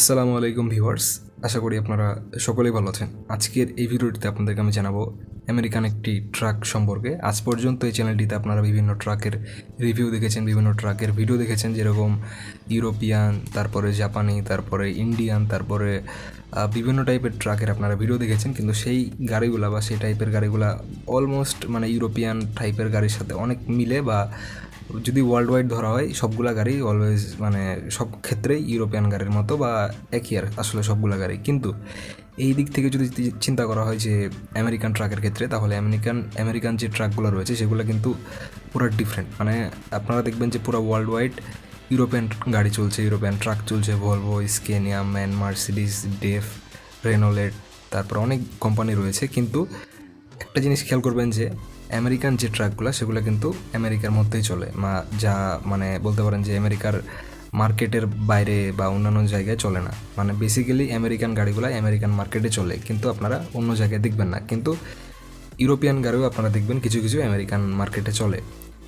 আসসালামু আলাইকুম ভিউয়ার্স, আশা করি আপনারা সকলেই ভালো আছেন। আজকের এই ভিডিওটিতে আপনাদেরকে আমি জানাবো আমেরিকান একটি ট্রাক সম্পর্কে। আজ পর্যন্ত এই চ্যানেলটিতে আপনারা বিভিন্ন ট্রাকের রিভিউ দেখেছেন, বিভিন্ন ট্রাকের ভিডিও দেখেছেন, যেরকম ইউরোপিয়ান, তারপরে জাপানি, তারপরে ইন্ডিয়ান, তারপরে বিভিন্ন টাইপের ট্রাকের আপনারা ভিডিও দেখেছেন। কিন্তু সেই গাড়িগুলা বা সেই টাইপের গাড়িগুলা অলমোস্ট ইউরোপিয়ান টাইপের গাড়ির সাথে অনেক মিলে, বা যদি ওয়ার্ল্ড ওয়াইড ধরা হয় সবগুলা গাড়ি অলওয়েজ সব ক্ষেত্রেই ইউরোপিয়ান গাড়ির মতো বা একই আর আসলে সবগুলা গাড়ি। কিন্তু এই দিক থেকে যদি চিন্তা করা হয় যে আমেরিকান ট্রাকের ক্ষেত্রে, তাহলে আমেরিকান যে ট্রাকগুলো রয়েছে সেগুলো কিন্তু পুরো ডিফারেন্ট। আপনারা দেখবেন যে পুরো ওয়ার্ল্ড ওয়াইড ইউরোপিয়ান গাড়ি চলছে, ইউরোপিয়ান ট্রাক চলছে, Volvo, Scania, man, Mercedes, deaf, রেনোলেট, তারপর অনেক কোম্পানি রয়েছে। কিন্তু একটা জিনিস খেয়াল করবেন যে আমেরিকান যে ট্রাকগুলো সেগুলো কিন্তু আমেরিকার মধ্যেই চলে, বলতে পারেন যে আমেরিকার মার্কেটের বাইরে বা অন্যান্য জায়গায় চলে না। বেসিক্যালি আমেরিকান গাড়িগুলো আমেরিকান মার্কেটে চলে, কিন্তু আপনারা অন্য জায়গায় দেখবেন না। কিন্তু ইউরোপিয়ান গাড়িও আপনারা দেখবেন কিছু কিছু আমেরিকান মার্কেটে চলে।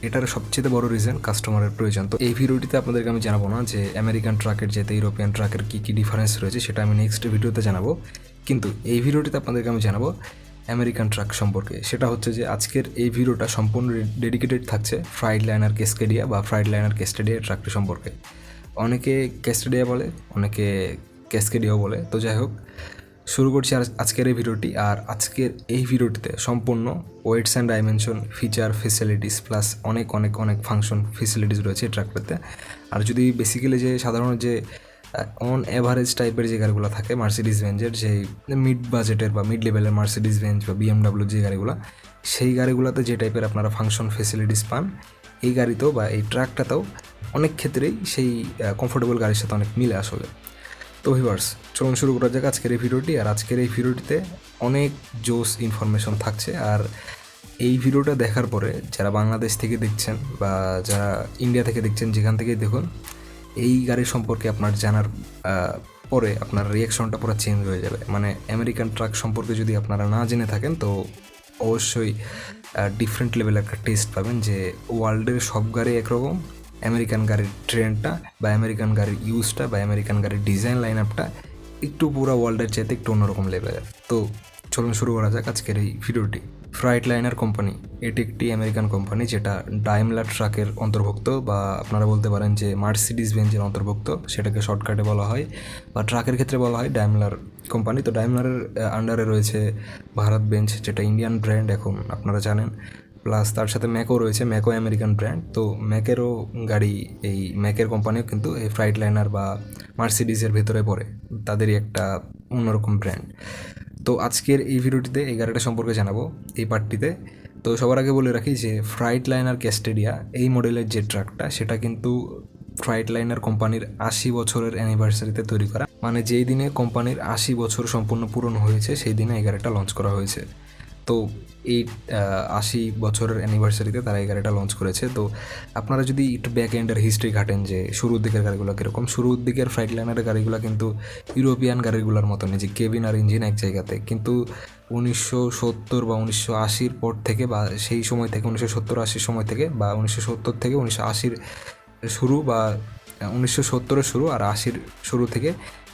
এটার সবচেয়ে বড় রিজন কাস্টমারের প্রয়োজন। তো এই ভিডিওটিতে আপনাদেরকে আমি জানাবো না যে আমেরিকান ট্রাকের যেতে ইউরোপিয়ান ট্রাকের কী কী ডিফারেন্স রয়েছে, সেটা আমি নেক্সট ভিডিওতে জানাবো। কিন্তু এই ভিডিওটিতে আপনাদেরকে আমি জানাবো আমেরিকান ট্রাক সম্পর্কে। সেটা হচ্ছে যে আজকের এই ভিডিওটা সম্পূর্ণ ডেডিকেটেড থাকছে ফ্রাইড লাইনার ক্যাসকেডিয়া বা ফ্রাইড লাইনার ক্যাসকেডিয়া ট্রাকটি সম্পর্কে। অনেকে ক্যাসকেডিয়া বলে, অনেকে ক্যাসকেডিয়াও বলে। তো যাই হোক, শুরু করছি আজকের এই ভিডিওটি। আর আজকের এই ভিডিওটিতে সম্পূর্ণ weights and dimension, feature, facilities plus অনেক অনেক অনেক ফাংশন ফেসিলিটিস রয়েছে এই ট্রাকটাতে। আর যদি বেসিক্যালি যে সাধারণ যে অন অ্যাভারেজ টাইপের যে গাড়িগুলো থাকে মার্সিডিস বেঞ্জের, যে মিড বাজেটের বা মিড লেভেলের মার্সিডিস বেঞ্জ বা বিএমডাব্লিউ যে গাড়িগুলো, সেই গাড়িগুলোতে যে টাইপের আপনারা ফাংশন ফেসিলিটিস পান, এই গাড়িতেও বা এই ট্রাকটাতেও অনেক ক্ষেত্রেই সেই কমফোর্টেবল গাড়ির সাথে অনেক মিলে আসলে। তো ভিউয়ার্স, চলুন শুরু করা যাক আজকের এই ভিডিওটি। আর আজকের এই ভিডিওটিতে অনেক জোস ইনফরমেশন থাকছে। আর এই ভিডিওটা দেখার পরে যারা বাংলাদেশ থেকে দেখছেন বা যারা ইন্ডিয়া থেকে দেখছেন, যেখান থেকেই দেখুন, এই গাড়ি সম্পর্কে আপনার জানার পরে আপনার রিয়াকশনটা পুরো চেঞ্জ হয়ে যাবে। আমেরিকান ট্রাক সম্পর্কে যদি আপনারা না জেনে থাকেন, তো অবশ্যই ডিফারেন্ট লেভেলের একটা টেস্ট পাবেন যে ওয়ার্ল্ডের সব গাড়ি একরকম, আমেরিকান গাড়ির ট্রেন্ডটা বা আমেরিকান গাড়ির ইউজটা বা আমেরিকান গাড়ির ডিজাইন লাইন আপটা একটু পুরো ওয়ার্ল্ডের চাইতে একটু অন্যরকম লেভেলের। তো চলুন শুরু করা যাক আজকের এই ভিডিওটি। ফ্রাইড লাইনার কোম্পানি, এটি একটি আমেরিকান কোম্পানি যেটা ডাইমলার ট্রাকের অন্তর্ভুক্ত, বা আপনারা বলতে পারেন যে মার্সিডিস বেঞ্জের অন্তর্ভুক্ত। সেটাকে শর্টকাটে বলা হয় বা ট্রাকের ক্ষেত্রে বলা হয় ডাইমলার কোম্পানি। তো ডাইমলারের আন্ডারে রয়েছে ভারত বেঞ্জ, যেটা ইন্ডিয়ান ব্র্যান্ড এখন আপনারা জানেন। প্লাস তার সাথে ম্যাকও রয়েছে, ম্যাকও আমেরিকান ব্র্যান্ড। তো ম্যাকেরও গাড়ি, এই ম্যাকের কোম্পানিও কিন্তু এই ফ্রাইড লাইনার বা মার্সিডিসের ভেতরে পড়ে, তাদেরই একটা অন্যরকম ব্র্যান্ড। তো আজকের এই ভিডিওটিতে এই গাড়িটা সম্পর্কে জানাবো এই পার্টটিতে। তো সবার আগে বলে রাখি যে ফ্রাইড লাইনার ক্যাসকেডিয়া এই মডেলের যে ট্রাকটা, সেটা কিন্তু ফ্রাইড লাইনার কোম্পানির 80 বছরের অ্যানিভার্সারিতে তৈরি করা। যেই দিনে কোম্পানির 80 বছর সম্পূর্ণ পূরণ হয়েছে, সেই দিনে এই গাড়িটা লঞ্চ করা হয়েছে। তো এই 80 বছরের অ্যানিভার্সারিতে তারা এই গাড়িটা লঞ্চ করেছে। তো আপনারা যদি একটু ব্যাক এন্ডের হিস্ট্রি ঘাটেন যে শুরুর দিকের গাড়িগুলো কীরকম, শুরুর দিকের ফ্রাইড লাইনারের গাড়িগুলো কিন্তু ইউরোপিয়ান গাড়িগুলোর মতনই, যে কেবিন আর ইঞ্জিন এক জায়গাতে। কিন্তু 1970 বা 1980 পর থেকে, বা সেই সময় থেকে 1970-80 সময় থেকে, বা 1970 থেকে 1980 শুরু, বা 1970-এর শুরু আর 80-র শুরু থেকে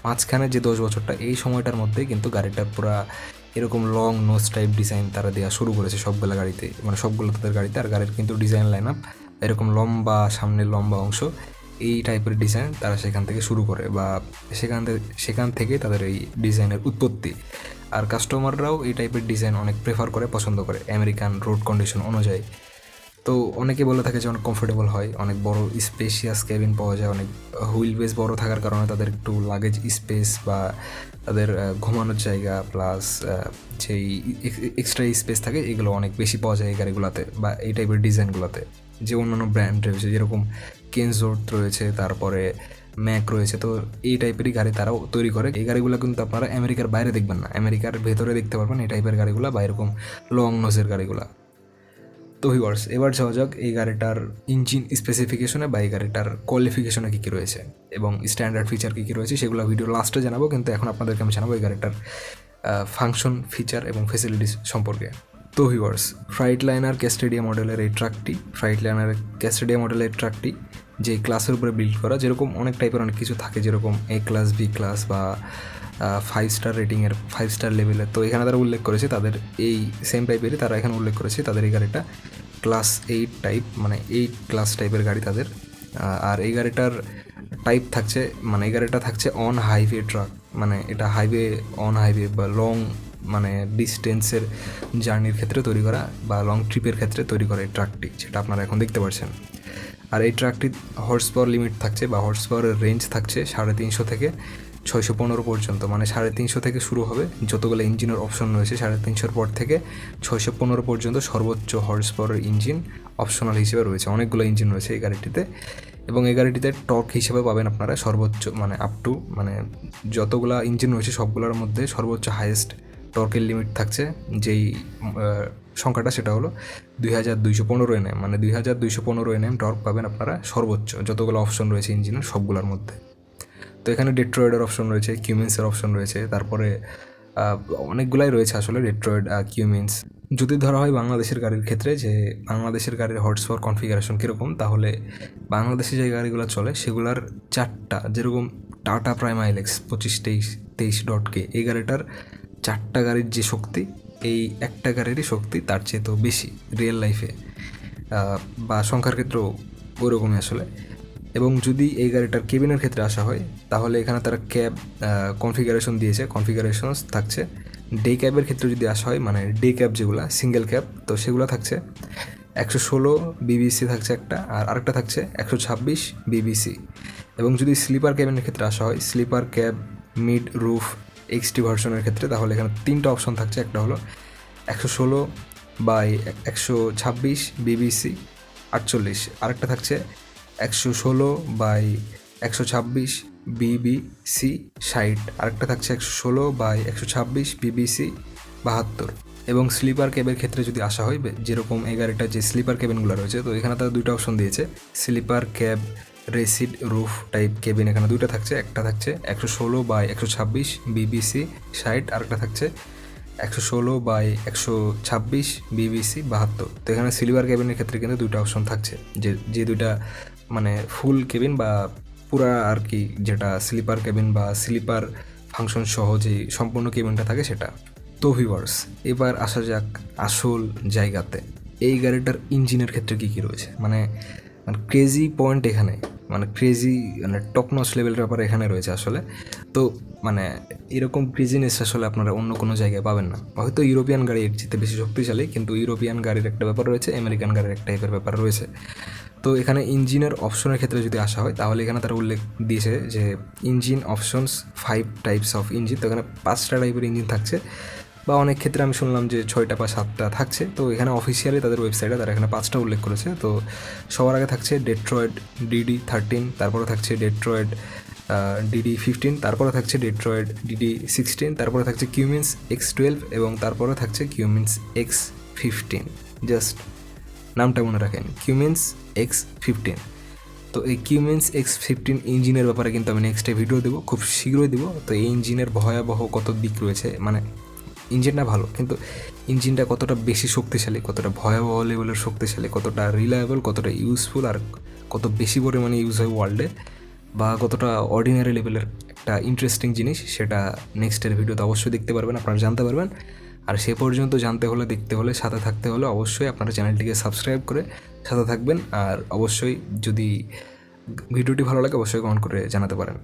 মাঝখানে যে 10 বছরটা, এই সময়টার মধ্যে কিন্তু গাড়িটার পুরা এরকম লং নোজ টাইপ ডিজাইন তারা দেওয়া শুরু করেছে সবগুলো গাড়িতে, সবগুলো তাদের গাড়িতে। আর গাড়ির কিন্তু ডিজাইন লাইন আপ এরকম লম্বা, সামনের লম্বা অংশ, এই টাইপের ডিজাইন তারা সেখান থেকে শুরু করে, বা সেখান থেকে তাদের এই ডিজাইনের উৎপত্তি। আর কাস্টমাররাও এই টাইপের ডিজাইন অনেক প্রেফার করে, পছন্দ করে আমেরিকান রোড কন্ডিশন অনুযায়ী। তো অনেকে বলে থাকে যে অনেক কমফোর্টেবল হয়, অনেক বড় স্পেশিয়াস কেবিন পাওয়া যায়, অনেক হুইল বেস বড় থাকার কারণে তাদের একটু লাগেজ স্পেস বা তাদের ঘুমানোর জায়গা প্লাস যেই এক্সট্রা স্পেস থাকে, এগুলো অনেক বেশি পাওয়া যায় এই গাড়িগুলোতে বা এই টাইপের ডিজাইনগুলোতে। যে অন্যান্য ব্র্যান্ড রয়েছে, যেরকম কেনজোর্ট রয়েছে, তারপরে ম্যাক রয়েছে, তো এই টাইপেরই গাড়ি তারাও তৈরি করে। এই গাড়িগুলো কিন্তু আপনারা আমেরিকার বাইরে দেখবেন না, আমেরিকার ভেতরে দেখতে পারবেন এই টাইপের গাড়িগুলো বা এরকম লং নোজের গাড়িগুলো। তো ভিউয়ার্স, এবার যাওয়া যাক এই গাড়িটার ইঞ্জিন স্পেসিফিকেশনে বা এই গাড়িটার কোয়ালিফিকেশনে কী কী রয়েছে এবং স্ট্যান্ডার্ড ফিচার কী কী রয়েছে, সেগুলো ভিডিও লাস্টে জানাবো। কিন্তু এখন আপনাদেরকে আমি জানাবো এই গাড়িটার ফাংশন, ফিচার এবং ফেসিলিটিস সম্পর্কে। তো ভিউয়ার্স, ক্যাস্টেডিয়া মডেলের এই ট্রাকটি যে ক্লাসের উপরে বিল্ড করা, যেরকম অনেক টাইপের অনেক কিছু থাকে, যেরকম এ ক্লাস, বি ক্লাস বা 5 স্টার রেটিংয়ের, 5 স্টার লেভেলের। তো এখানে তারা উল্লেখ করেছে তাদের এই সেম টাইপেরই তারা এখানে উল্লেখ করেছে তাদের এই গাড়িটা ক্লাস 8 টাইপ, মানে 8 ক্লাস টাইপের গাড়ি তাদের। আর এই গাড়িটার টাইপ থাকছে, মানে এই গাড়িটা থাকছে অন হাইওয়ে ট্রাক, মানে এটা অন হাইওয়ে বা লং, মানে ডিস্টেন্সের জার্নির ক্ষেত্রে তৈরি করা বা লং ট্রিপের ক্ষেত্রে তৈরি করা এই ট্রাকটি, যেটা আপনারা এখন দেখতে পাচ্ছেন। আর এই ট্রাকটির হর্স পাওয়ার লিমিট থাকছে বা হর্স পাওয়ারের রেঞ্জ থাকছে 350 থেকে 615 পর্যন্ত, মানে 350 থেকে শুরু হবে, যতগুলো ইঞ্জিনের অপশন রয়েছে 350 পর থেকে 615 পর্যন্ত সর্বোচ্চ হর্স পাওয়ারের ইঞ্জিন অপশনাল হিসেবে রয়েছে। অনেকগুলো ইঞ্জিন রয়েছে এই গাড়িটিতে, এবং এই গাড়িটিতে টর্ক হিসেবে পাবেন আপনারা সর্বোচ্চ, মানে আপ টু, মানে যতগুলো ইঞ্জিন রয়েছে সবগুলোর মধ্যে সর্বোচ্চ হাইয়েস্ট টর্কের লিমিট থাকছে যেই সংখ্যাটা, সেটা হলো 2215 এনএম, মানে 2215 এনএম টর্ক পাবেন আপনারা সর্বোচ্চ যতগুলো অপশন রয়েছে ইঞ্জিনের সবগুলোর মধ্যে। তো এখানে ডেট্রয়েডের অপশন রয়েছে, কিউমিন্সের অপশন রয়েছে, তারপরে অনেকগুলাই রয়েছে আসলে, ডেট্রয়েড, কিউমিন্স। যদি ধরা হয় বাংলাদেশের গাড়ির ক্ষেত্রে যে বাংলাদেশের গাড়ির হর্স পাওয়ার কনফিগারেশন কীরকম, তাহলে বাংলাদেশে যে গাড়িগুলো চলে সেগুলোর 4টা, যেরকম টাটা প্রাইম আইলেক্স 2523-23.K, এই গাড়িটার 4টা গাড়ির যে শক্তি, এই একটা গাড়িরই শক্তি তার চেয়ে তো বেশি রিয়েল লাইফে, বা সংখ্যার ক্ষেত্রেও ওরকমই আসলে। এবং যদি এই গাড়িটার কেবিনের ক্ষেত্রে আসা হয়, তাহলে এখানে তারা ক্যাব কনফিগারেশন দিয়েছে, কনফিগারেশনস থাকছে। ডে ক্যাবের ক্ষেত্রে যদি আসা হয়, মানে ডে ক্যাব যেগুলো সিঙ্গেল ক্যাব, তো সেগুলো থাকছে 116 বিবিসি থাকছে একটা, আর আরেকটা থাকছে 126 বিবিসি। এবং যদি স্লিপার ক্যাবিনের ক্ষেত্রে আসা হয়, sleeper cab mid roof XT ভার্সনের ক্ষেত্রে, তাহলে এখানে 3টা অপশন থাকছে। একটা হলো 116 বাই 126 বিবিসি 48, আরেকটা থাকছে 116 বাই 126 বিবিসি 60, আরেকটা থাকছে 116 বাই 126 বিবিসি 72। এবং স্লিপার ক্যাবের ক্ষেত্রে যদি আসা হয়, যেরকম এই গাড়িটার যে স্লিপার ক্যাবিনগুলো রয়েছে, তো এখানে তারা 2টা অপশন দিয়েছে, sleeper cab raised roof type cabin, এখানে 2টা থাকছে। একটা থাকছে 116 বাই 126 বিবিসি 60, আরেকটা থাকছে 116 বাই 126 বিবিসি 72। তো এখানে সিলভার কেবিনের ক্ষেত্রে কিন্তু 2টা অপশন থাকছে, যে 2টা মানে ফুল কেবিন বা পুরা আর কি, যেটা স্লিপার কেবিন বা স্লিপার ফাংশন সহ যে সম্পূর্ণ কেবিনটা থাকে সেটা। তো ভিউয়ার্স, এবার আসা যাক আসল জায়গাতে, এই গাড়িটার ইঞ্জিনের ক্ষেত্রে কী কী রয়েছে, মানে ক্রেজি পয়েন্ট এখানে, মানে ক্রেজি, মানে টপ নচ লেভেলের ব্যাপার এখানে রয়েছে আসলে। তো মানে এরকম ক্রেজিনেস আসলে আপনারা অন্য কোনো জায়গায় পাবেন না। হয়তো ইউরোপিয়ান গাড়ি এর চেয়ে বেশি শক্তিশালী, কিন্তু ইউরোপিয়ান গাড়ির একটা ব্যাপার রয়েছে, আমেরিকান গাড়ির একটা টাইপের ব্যাপার রয়েছে। তো এখানে ইঞ্জিনের অপশনের ক্ষেত্রে যদি আসা হয়, তাহলে এখানে তারা উল্লেখ দিয়েছে যে engine options 5 types of engine. তো এখানে 5টা টাইপের ইঞ্জিন থাকছে, বা অনেক ক্ষেত্রে আমি শুনলাম যে 6টা বা 7টা থাকছে। তো এখানে অফিসিয়ালি তাদের ওয়েবসাইটে তারা এখানে 5টা উল্লেখ করেছে। তো সবার আগে থাকছে ডেট্রয়েড DD13, তারপরে থাকছে ডেট্রয়েড DD15, তারপরে থাকছে ডেট্রয়েড DD16, তারপরে থাকছে কিউমিন্স X12, এবং তারপরে থাকছে কিউমিন্স X15। জাস্ট নামটা মনে রাখেন, কিউমিন্স X15। তো এই কিউমিন্স X15 ইঞ্জিনের ব্যাপারে কিন্তু আমি নেক্সটে ভিডিও দেবো, খুব শীঘ্রই দেবো। তো এই ইঞ্জিনের ভয়াবহ কত দিক রয়েছে, মানে ইঞ্জিনটা ভালো, কিন্তু ইঞ্জিনটা কতটা বেশি শক্তিশালী, কতটা ভয়াবহ লেভেলের শক্তিশালী, কতটা রিলায়েবল, কতটা ইউজফুল, আর কত বেশি পরিমাণে ইউজ হয় ওয়ার্ল্ডে, বা কতটা অর্ডিনারি লেভেলের একটা ইন্টারেস্টিং জিনিস, সেটা নেক্সটের ভিডিওতে অবশ্যই দেখতে পারবেন, আপনারা জানতে পারবেন। আর সে পর্যন্ত জানতে হলে, দেখতে হলে, সাথে থাকতে হলে অবশ্যই আপনারা চ্যানেলটিকে সাবস্ক্রাইব করে সাথে থাকবেন। আর অবশ্যই যদি ভিডিওটি ভালো লাগে অবশ্যই কমেন্ট করে জানাতে পারেন।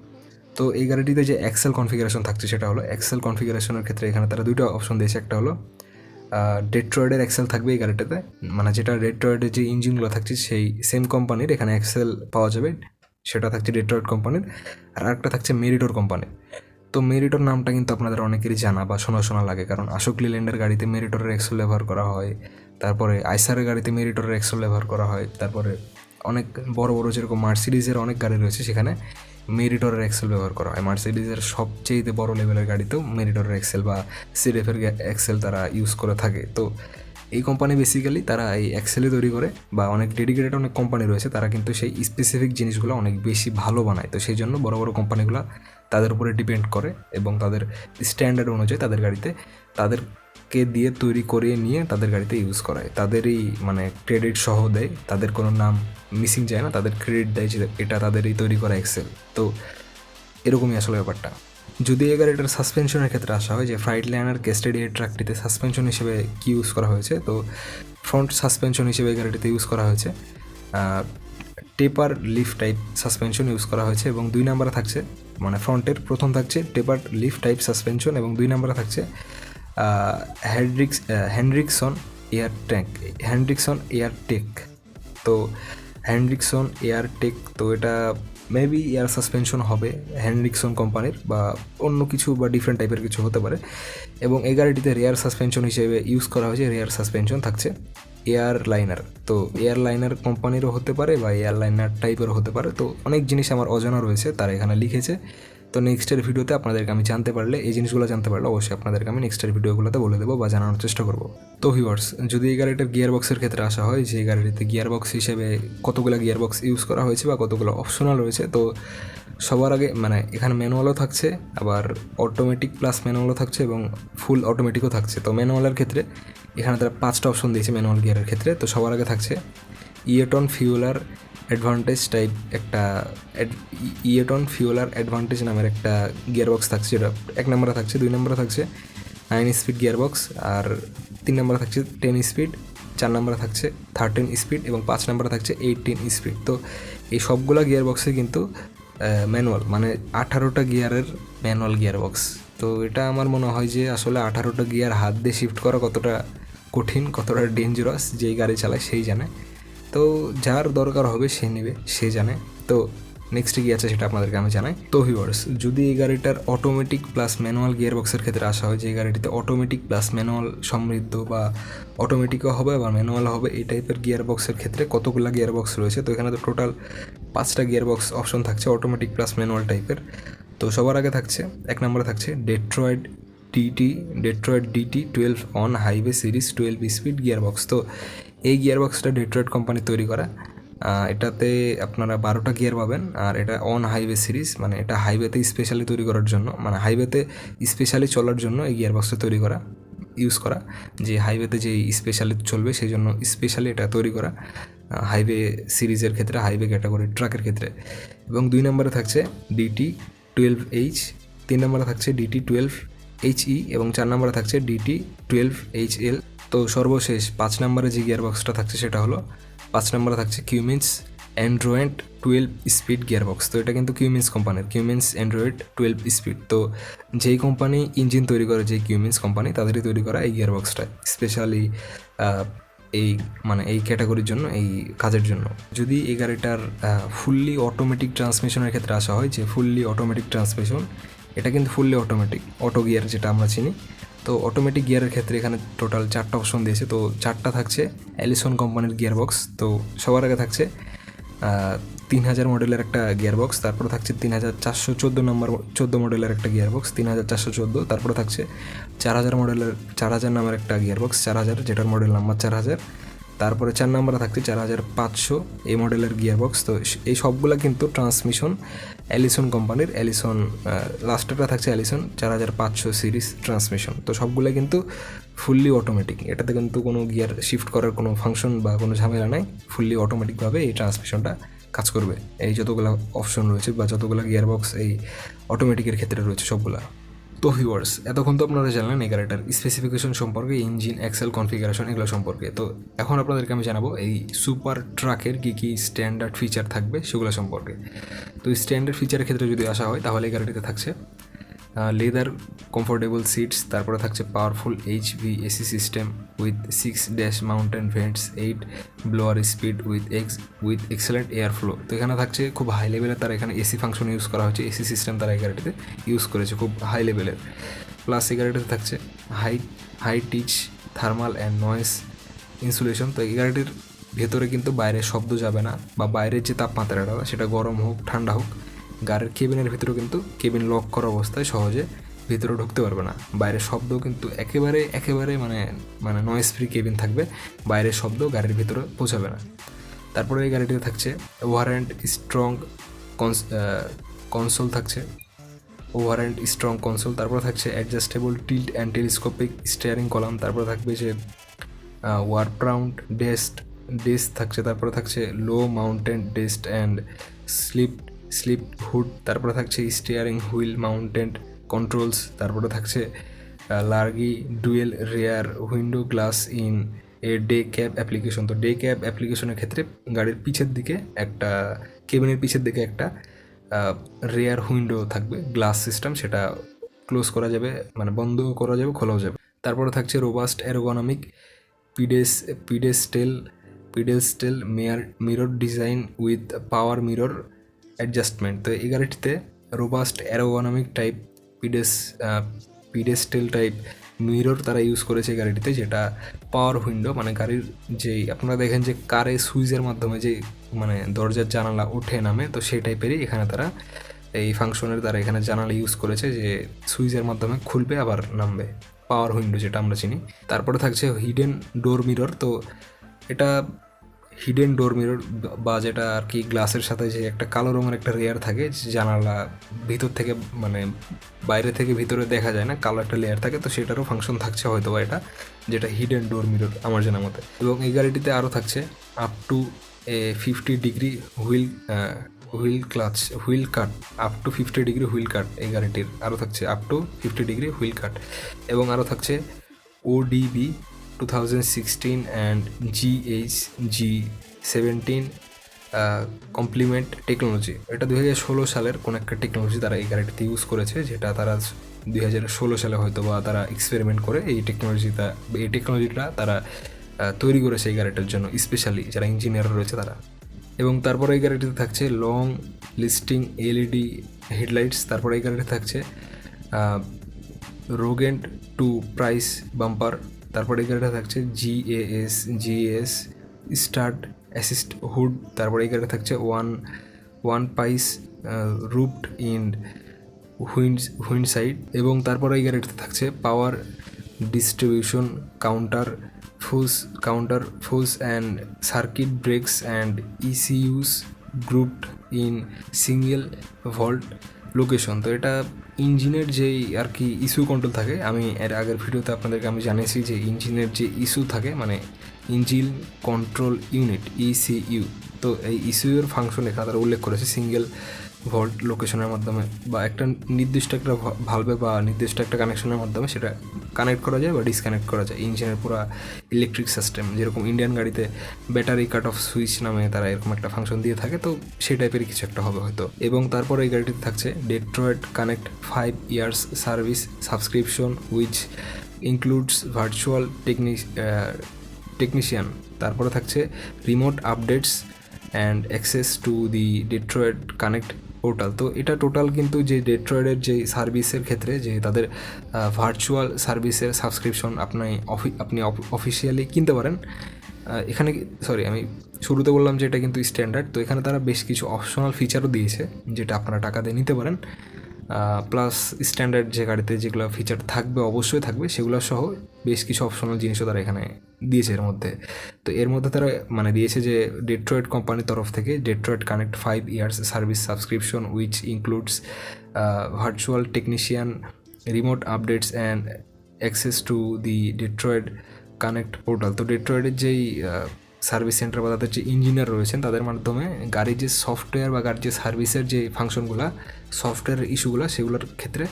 তো এই গাড়িটিতে যে এক্সেল কনফিগারেশন থাকছে, সেটা হলো এক্সেল কনফিগারেশনের ক্ষেত্রে এখানে তারা 2টা অপশন দিয়েছে। একটা হলো ডেট্রয়েডের এক্সেল থাকবে এই গাড়িটাতে, মানে যেটা ডেট্রয়েডের যে ইঞ্জিনগুলো থাকছে সেই সেম কোম্পানির এখানে এক্সেল পাওয়া যাবে, সেটা থাকছে ডেট্রয়েড কোম্পানির। আর আরেকটা থাকছে মেরিটর কোম্পানির। তো মেরিটর নামটা কিন্তু আপনাদের অনেকেরই জানা বা শোনা শোনা লাগে, কারণ অশোক লিল্যান্ডের গাড়িতে মেরিটরের এক্সেল ব্যবহার করা হয়, তারপরে আইসারের গাড়িতে মেরিটরের এক্সেল ব্যবহার করা হয়, তারপরে অনেক বড় বড় যেরকম মার্সিডিজের অনেক গাড়ি রয়েছে সেখানে মেরিটরের এক্সেল ব্যবহার করা হয়। মার্সিডিজের সবচেয়ে বড় লেভেলের গাড়িতেও মেরিটরের এক্সেল বা সিডেফের এক্সেল তারা ইউজ করে থাকে। তো এই কোম্পানি বেসিক্যালি তারা এই এক্সেলই তৈরি করে, বা অনেক ডেডিকেটেড অনেক কোম্পানি রয়েছে তারা কিন্তু সেই স্পেসিফিক জিনিসগুলো অনেক বেশি ভালো বানায়। তো সেই জন্য বড় বড় কোম্পানিগুলো তাদের উপরে ডিপেন্ড করে, এবং তাদের স্ট্যান্ডার্ড অনুযায়ী তাদের গাড়িতে তাদের কে দিয়ে তৈরি করিয়ে নিয়ে তাদের গাড়িতে ইউজ করায়, তাদেরই মানে ক্রেডিট সহ দেয়, তাদের কোনো নাম মিসিং যায় না, তাদের ক্রেডিট দেয় যে এটা তাদেরই তৈরি করা এক্সেল। তো এরকমই আসলে ব্যাপারটা। যদি এই গাড়িটার সাসপেনশনের ক্ষেত্রে আসা হয় যে ফ্রাইটলাইনার ক্যাস্কেডিয়া ট্রাকটিতে সাসপেনশন হিসেবে কী ইউজ করা হয়েছে, তো ফ্রন্ট সাসপেনশন হিসেবে এই গাড়িটিতে ইউজ করা হয়েছে টেপার লিফ টাইপ সাসপেনশন ইউজ করা হয়েছে, এবং 2 নম্বরে থাকছে মানে ফ্রন্টের প্রথম থাকছে টেপার লিফ টাইপ সাসপেনশন, এবং 2 নম্বরে থাকছে হ্যান্ড্রিকসন এয়ার টেক। তো হ্যান্ড্রিকসন এয়ার টেক, তো এটা মেবি এয়ার সাসপেনশন হবে হ্যান্ড্রিকসন কোম্পানির, বা অন্য কিছু বা ডিফারেন্ট টাইপের কিছু হতে পারে। এবং এই গাড়িটিতে রেয়ার সাসপেনশন হিসেবে ইউজ করা হয়েছে, রেয়ার সাসপেনশন থাকছে এয়ারলাইনার। তো এয়ারলাইনার কোম্পানিরও হতে পারে বা এয়ারলাইনার টাইপেরও হতে পারে। তো অনেক জিনিস আমার অজানা রয়েছে, তারা এখানে লিখেছে। তো নেক্সটের ভিডিওতে আপনাদেরকে আমি জানতে পারলে, এই জিনিসগুলো জানতে পারলে অবশ্যই আপনাদেরকে আমি নেক্সটের ভিডিওগুলোতে বলে দেবো বা জানানোর চেষ্টা করবো। তো ভিউয়ার্স, যদি এই গাড়িটার গিয়ার বক্সের ক্ষেত্রে আসা হয় যে এই গাড়িটিতে গিয়ার বক্স হিসেবে কতগুলো গিয়ার বক্স ইউজ করা হয়েছে বা কতগুলো অপশনাল রয়েছে, তো সবার আগে মানে এখানে ম্যানুয়ালও থাকছে, আবার অটোমেটিক প্লাস ম্যানুয়ালও থাকছে, এবং ফুল অটোমেটিকও থাকছে। তো ম্যানুয়ালের ক্ষেত্রে এখানে তারা 5টা অপশন দিয়েছে ম্যানুয়াল গিয়ারের ক্ষেত্রে। তো সবার আগে থাকছে ইয়েটন ফিউলার অ্যাডভান্টেজ টাইপ একটা ইয়েটন ফিউলার অ্যাডভান্টেজ নামের একটা গিয়ার বক্স থাকছে, যেটা 1 নম্বরে থাকছে। 2 নম্বরে থাকছে 9 স্পিড গিয়ার বক্স, আর 3 নম্বরে থাকছে 10 স্পিড, 4 নম্বরে থাকছে 13 স্পিড, এবং 5 নম্বরে থাকছে 18 স্পিড। তো এই সবগুলো গিয়ার বক্সে কিন্তু ম্যানুয়াল, মানে 18টা গিয়ারের ম্যানুয়াল গিয়ার বক্স। তো এটা আমার মনে হয় যে আসলে 18টা গিয়ার হাত দিয়ে শিফট করা কতটা কঠিন, কতটা ডেঞ্জারাস, যেই গাড়ি চালায় সেই জানে। তো যার দরকার হবে সে নেবে, সে জানে। তো নেক্সট কী আছে সেটা আপনাদেরকে আমি জানাই। তো ভিউয়ার্স, যদি এই গাড়িটার অটোমেটিক প্লাস ম্যানুয়াল গিয়ার বক্সের ক্ষেত্রে আসা হয় যে এই গাড়িটিতে অটোমেটিক প্লাস ম্যানুয়াল সমৃদ্ধ, বা অটোমেটিকও হবে বা ম্যানুয়াল হবে, এই টাইপের গিয়ার বক্সের ক্ষেত্রে কতগুলো গিয়ার বক্স রয়েছে, তো এখানে তো টোটাল 5টা গিয়ার বক্স অপশন থাকছে অটোমেটিক প্লাস ম্যানুয়াল টাইপের। তো সবার আগে থাকছে 1 নম্বরে থাকছে Detroit DT 12 on highway series 12 speed gear box. তো এই গিয়ার বক্সটা ডেট্রয়েড কোম্পানি তৈরি করা। এটাতে আপনারা 12টা গিয়ার পাবেন, আর এটা অন হাইওয়ে সিরিজ, মানে এটা হাইওয়েতে স্পেশালি তৈরি করার জন্য, মানে হাইওয়েতে স্পেশালি চলার জন্য এই গিয়ার বক্সটা তৈরি করা, ইউজ করা, যে হাইওয়েতে যে স্পেশালি চলবে সেই জন্য স্পেশালি এটা তৈরি করা হাইওয়ে সিরিজের ক্ষেত্রে, হাইওয়ে ক্যাটাগরি ট্রাকের ক্ষেত্রে। এবং 2 নম্বরে থাকছে DT12H, 3 নম্বরে থাকছে DT12HE, এবং 4 নম্বরে থাকছে DT12HL। তো সর্বশেষ 5 নম্বরে যে গিয়ার বক্সটা থাকছে সেটা হলো 5 নম্বরে থাকছে Cummins Android 12 speed gear box. তো এটা কিন্তু কিউমিন্স কোম্পানির, কিউমিন্স অ্যান্ড্রয়েড 12 স্পিড। তো যেই কোম্পানি ইঞ্জিন তৈরি করে, যেই কিউমিন্স কোম্পানি, তাদেরই তৈরি করা এই গিয়ার বক্সটা স্পেশালি এই মানে এই ক্যাটাগরির জন্য, এই কাজের জন্য। যদি এই গাড়িটার ফুললি অটোমেটিক ট্রান্সমিশনের ক্ষেত্রে আসা হয় যে ফুললি অটোমেটিক ট্রান্সমিশন, এটা কিন্তু ফুললি অটোমেটিক, অটো গিয়ার যেটা আমরা চিনি। তো অটোমেটিক গিয়ারের ক্ষেত্রে এখানে টোটাল 4টা অপশন দিয়েছে। তো 4টা থাকছে অ্যালিসন কোম্পানির গিয়ার বক্স। তো সবার আগে থাকছে 3000 মডেলের একটা গিয়ার বক্স, তারপরে থাকছে 3414 মডেলের একটা গিয়ার বক্স 3414, তারপরে থাকছে 4000 নামের একটা গিয়ার বক্স 4000, যেটার মডেল নাম্বার 4000, তারপরে 4 নম্বরে থাকছে 4500 এই মডেলের গিয়ার বক্স। তো এই সবগুলা কিন্তু ট্রান্সমিশন অ্যালিসন কোম্পানির, অ্যালিসন লাস্টেরটা থাকছে অ্যালিসন 4500 সিরিজ ট্রান্সমিশন। তো সবগুলো কিন্তু ফুললি অটোমেটিক, এটাতে কিন্তু কোনো গিয়ার শিফট করার কোনো ফাংশন বা কোনো ঝামেলা নাই, ফুললি অটোমেটিকভাবে এই ট্রান্সমিশনটা কাজ করবে। এই যতগুলো অপশন রয়েছে বা যতগুলো গিয়ার বক্স এই অটোমেটিকের ক্ষেত্রে রয়েছে সবগুলা। তো ভিউয়ার্স, এতক্ষণ তো আপনারা জানলেন এই গাড়িটার স্পেসিফিকেশন সম্পর্কে, ইঞ্জিন, এক্সেল কনফিগারেশন, এগুলো সম্পর্কে। তো এখন আপনাদেরকে আমি জানাবো এই সুপার ট্রাকের কী কী স্ট্যান্ডার্ড ফিচার থাকবে সেগুলো সম্পর্কে। তো স্ট্যান্ডার্ড ফিচারের ক্ষেত্রে যদি আসা হয় তাহলে এই গাড়িটিতে থাকছে লেদার কমফোর্টেবল সিটস, তারপরে থাকছে powerful HVAC system with 6 dash mountain vents, 8 blower speed with excellent air flow. তো এখানে থাকছে খুব হাই লেভেলের, তারা এখানে এসি ফাংশন ইউজ করা হচ্ছে, এসি সিস্টেম তারা এই গাড়িটিতে ইউজ করেছে খুব হাই লেভেলের। প্লাস এই গাড়িটিতে থাকছে high tech thermal and noise insulation. তো এই গাড়িটির ভেতরে কিন্তু বাইরের শব্দ যাবে না, বা বাইরের যে তাপমাত্রাটা সেটা গরম হোক ঠান্ডা হোক, গাড়ির কেবিনের ভিতরেও কিন্তু কেবিন লক করা অবস্থায় সহজে ভিতরে ঢুকতে পারবে না। বাইরের শব্দ কিন্তু একেবারে মানে নয়েজ ফ্রি কেবিন থাকবে, বাইরের শব্দ গাড়ির ভিতরে পৌঁছাবে না। তারপরে এই গাড়িটিতে থাকছে ওয়ারেন্ট স্ট্রং কনসোল থাকছে, ওভার অ্যান্ড স্ট্রং কনসোল, তারপরে থাকছে adjustable tilt and telescopic steering column, তারপরে থাকবে যে ওয়ার্প রাউন্ড ডেস্ক থাকছে, তারপরে থাকছে low mountain desk and slip slip hood, তারপরে থাকছে স্টিয়ারিং হুইল মাউন্টেড কন্ট্রোলস, তারপরে থাকছে লার্গি dual rear window glass in a day cab application. তো ডে ক্যাব অ্যাপ্লিকেশনের ক্ষেত্রে গাড়ির পিছের দিকে একটা কেবিনের পিছের দিকে একটা রেয়ার উইন্ডো থাকবে, গ্লাস সিস্টেম, সেটা ক্লোজ করা যাবে, মানে বন্ধ করা যাবে, খোলাও যাবে। তারপরে থাকছে robust ergonomic pedestal mirror design with power mirror adjustment. তো এই গাড়িটিতে robust ergonomic type pedestal type mirror তারা ইউজ করেছে এই গাড়িটিতে, যেটা পাওয়ার উইন্ডো, মানে গাড়ির যেই আপনারা দেখেন যে কারে সুইচের মাধ্যমে যে মানে দরজার জানালা ওঠে নামে, তো সেই টাইপেরই এখানে তারা এই ফাংশনের দ্বারা এখানে জানালা ইউজ করেছে, যে সুইচের মাধ্যমে খুলবে আবার নামবে, পাওয়ার উইন্ডো যেটা আমরা চিনি। তারপরে থাকছে হিডেন ডোর মিরর। তো এটা হিডেন ডোর মিরর বা যেটা আর কি গ্লাসের সাথে যে একটা কালো রঙের একটা লেয়ার থাকে, জানালা ভিতর থেকে মানে বাইরে থেকে ভিতরে দেখা যায় না, কালো একটা লেয়ার থাকে, তো সেটারও ফাংশন থাকছে হয়তো বা এটা, যেটা হিডেন ডোর মিরর আমার জানা মতে। এবং এই গাড়িটিতে আরও থাকছে up to 50 degree wheel cut, up to 50 degree wheel cut এই গাড়িটির আরও থাকছে, up to 50 degree wheel cut. এবং আরও থাকছে ওডিবি 2016 অ্যান্ড GHG17 কমপ্লিমেন্ট টেকনোলজি। এটা 2016 সালের কোনো একটা টেকনোলজি তারা এই গাড়িটিতে ইউজ করেছে, যেটা তারা 2016 সালে হয়তো বা তারা এক্সপেরিমেন্ট করে এই টেকনোলজিটা তারা তৈরি করেছে এই গাড়িটার জন্য, স্পেশালি যারা ইঞ্জিনিয়ার রয়েছে তারা। এবং তারপরে এই গাড়িটিতে থাকছে লং লিস্টিং এলইডি হেডলাইটস, তারপরে এই গাড়িতে থাকছে রোগেন্ট টু প্রাইস বাম্পার, তারপরে এই গাড়িটা থাকছে জিএস স্টার্ট অ্যাসিস্ট হুড, তারপরে এই গাড়িটা থাকছে ওয়ান পাইস রুপড ইন হুইন্ডসাইড। এবং তারপরে এই গাড়িটাতে থাকছে power distribution counter fuse and circuit breaks and ECUs grouped in single vault location. তো এটা ইঞ্জিনের যেই আর কি ইস্যু কন্ট্রোল থাকে, আমি এর আগের ভিডিওতে আপনাদেরকে আমি জানিয়েছি যে ইঞ্জিনের যে ইস্যু থাকে, মানে ইঞ্জিন কন্ট্রোল ইউনিট ইসিইউ, তো এই ইসিইউর ফাংশন এখানে তারা উল্লেখ করেছে সিঙ্গেল ভল্ট লোকেশনের মাধ্যমে, বা একটা নির্দিষ্ট একটা ভালভে বা নির্দিষ্ট একটা কানেকশনের মাধ্যমে সেটা কানেক্ট করা যায় বা ডিসকানেক্ট করা যায় ইঞ্জিনের পুরো ইলেকট্রিক সিস্টেম। যেরকম ইন্ডিয়ান গাড়িতে ব্যাটারি কাট অফ সুইচ নামে তারা এরকম একটা ফাংশন দিয়ে থাকে, তো সেই টাইপেরই কিছু একটা হবে হয়তো। এবং তারপরে এই গাড়িটিতে থাকছে Detroit connect 5 years service subscription which includes virtual technician, তারপরে থাকছে remote updates and access to the Detroit connect portal. তো এটা টোটাল কিন্তু যে ডেট্রয়েটের যে সার্ভিসের ক্ষেত্রে যে তাদের ভার্চুয়াল সার্ভিসের সাবস্ক্রিপশন আপনি অফিসিয়ালি কিনতে পারেন। এখানে আমি শুরুতে বললাম যে এটা কিন্তু স্ট্যান্ডার্ড, তো এখানে তারা বেশ কিছু অপশনাল ফিচারও দিয়েছে যেটা আপনারা টাকা দিয়ে নিতে পারেন, প্লাস স্ট্যান্ডার্ড যে গাড়িতে যেগুলো ফিচার থাকবে অবশ্যই থাকবে সেগুলো সহ বেশ কিছু অপশনাল জিনিসও তারা এখানে দিয়েছে এর মধ্যে। তো এর মধ্যে তারা মানে দিয়েছে যে ডেট্রয়েট কোম্পানির তরফ থেকে Detroit connect 5 years service subscription which includes virtual technician, remote updates and access to the Detroit connect portal. তো ডেট্রয়েটের যেই সার্ভিস সেন্টার বা তাদের যে ইঞ্জিনিয়ার রয়েছেন তাদের মাধ্যমে গাড়ির যে সফটওয়্যার বা গাড়ির যে সার্ভিসের যে ফাংশনগুলো, সফটওয়্যার ইস্যুগুলো, সেগুলোর ক্ষেত্রে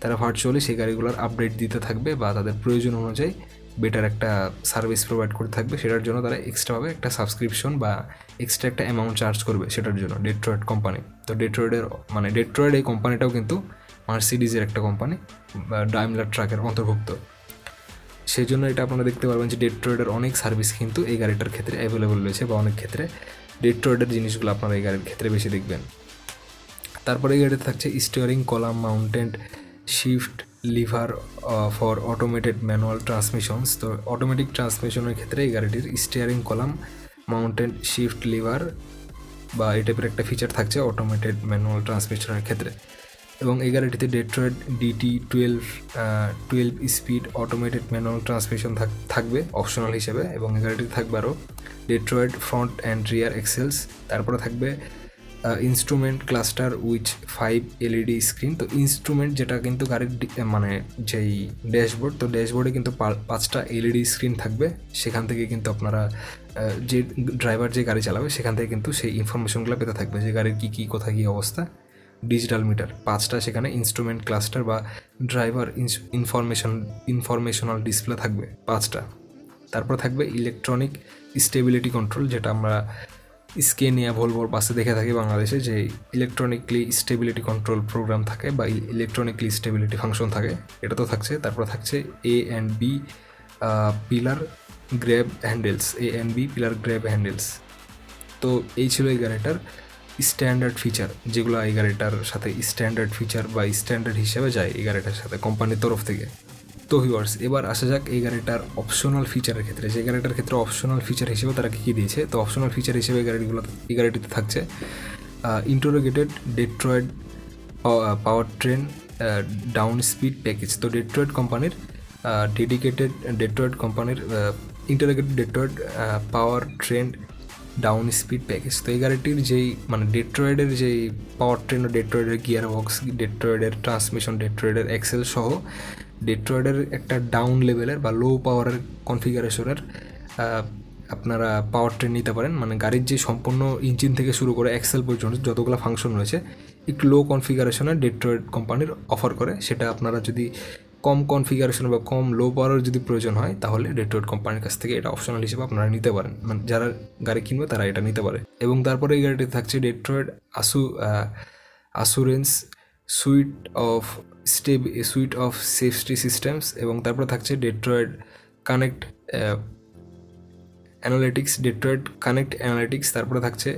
তারা ভার্চুয়ালি সেই গাড়িগুলোর আপডেট দিতে থাকবে বা তাদের প্রয়োজন অনুযায়ী বেটার একটা সার্ভিস প্রোভাইড করতে থাকবে। সেটার জন্য তারা এক্সট্রাভাবে একটা সাবস্ক্রিপশন বা এক্সট্রা একটা অ্যামাউন্ট চার্জ করবে সেটার জন্য ডেট্রয়েট কোম্পানি। তো ডেট্রয়েট এই কোম্পানিটাও কিন্তু মার্সিডিজের একটা কোম্পানি বা ডাইমলার ট্রাকের অন্তর্ভুক্ত। সেই জন্য এটা আপনারা দেখতে পারবেন যে ডেট্রয়েটের অনেক সার্ভিস কিন্তু এই গাড়িটার ক্ষেত্রে অ্যাভেলেবল রয়েছে, বা অনেক ক্ষেত্রে ডেট্রয়েটের জিনিসগুলো আপনারা এই গাড়ির ক্ষেত্রে বেশি দেখবেন। তারপরে এই গাড়িতে থাকছে steering column mounted shift lever for automated manual transmissions. তো অটোমেটিক ট্রান্সমিশনের ক্ষেত্রে এই গাড়িটির steering column mounted shift lever বা এই টাইপের একটা ফিচার থাকছে অটোমেটেড ম্যানুয়াল ট্রান্সমিশনের ক্ষেত্রে। এবং এই গাড়িটিতে Detroit DT12 speed automated manual transmission থাকবে অপশনাল হিসেবে। এবং এই গাড়িটিতে থাকবে আরও Detroit front and rear axles, তারপরে থাকবে instrument cluster which 5 LED screen. তো ইনস্ট্রুমেন্ট যেটা কিন্তু গাড়ির মানে যেই ড্যাশবোর্ড, তো ড্যাশবোর্ডে কিন্তু 5টা এলইডি স্ক্রিন থাকবে। সেখান থেকে কিন্তু আপনারা যে ড্রাইভার যে গাড়ি চালাবে সেখান থেকে কিন্তু সেই ইনফরমেশনগুলো পেতে থাকবে যে গাড়ির কী কোথায় কী অবস্থা। ডিজিটাল মিটার 5টা সেখানে ইনস্ট্রুমেন্ট ক্লাস্টার বা ড্রাইভার ইনফরমেশনাল ডিসপ্লে থাকবে 5টা। তারপর থাকবে ইলেকট্রনিক স্টেবিলিটি কন্ট্রোল, যেটা আমরা স্কেনিয়া ভলভোর বাসে দেখে থাকি বাংলাদেশে, যে ইলেকট্রনিকলি স্টেবিলিটি কন্ট্রোল প্রোগ্রাম থাকে বা ইলেকট্রনিকলি স্টেবিলিটি ফাংশন থাকে, এটা তো থাকছে। তারপর থাকছে A and B pillar grab handles, তো এই ছিল এই গাড়িটার স্ট্যান্ডার্ড ফিচার, যেগুলো এই গাড়িটার সাথে স্ট্যান্ডার্ড ফিচার বা স্ট্যান্ডার্ড হিসেবে যায় এই গাড়িটার সাথে কোম্পানির তরফ থেকে। তো ভিউয়ার্স, এবার আসা যাক এই গাড়িটার অপশনাল ফিচারের ক্ষেত্রে, যে গাড়িটার ক্ষেত্রে অপশনাল ফিচার হিসেবে তারা কী দিয়েছে। তো অপশনাল ফিচার হিসেবে এই গাড়িটিতে থাকছে integrated Detroit power train down speed package. তো ডেট্রয়েড কোম্পানির integrated Detroit power train down speed package. তো এই গাড়িটির যেই মানে ডেট্রয়েডের যেই পাওয়ার ট্রেন, ডেট্রয়েডের গিয়ার বক্স, ডেট্রয়েডের ট্রান্সমিশন, ডেট্রয়েডের এক্সেল সহ ডেট্রয়েডের একটা ডাউন লেভেলের বা লো পাওয়ারের কনফিগারেশনের আপনারা পাওয়ার ট্রেন নিতে পারেন। মানে গাড়ির যে সম্পূর্ণ ইঞ্জিন থেকে শুরু করে এক্সেল পর্যন্ত যতগুলো ফাংশন রয়েছে একটু লো কনফিগারেশনের ডেট্রয়েড কোম্পানির অফার করে। সেটা আপনারা যদি কম কনফিগারেশন বা কম লো পাওয়ারের যদি প্রয়োজন হয় তাহলে ডেট্রয়েড কোম্পানির কাছ থেকে এটা অপশনাল হিসেবে আপনারা নিতে পারেন। মানে যারা গাড়ি কিনবে তারা এটা নিতে পারে। এবং তারপরে এই গাড়িতে থাকছে Detroit assurance suite of safety systems. এবং তারপরে থাকছে ডেট্রয়েড কানেক্ট অ্যানালিটিক্স। তারপরে থাকছে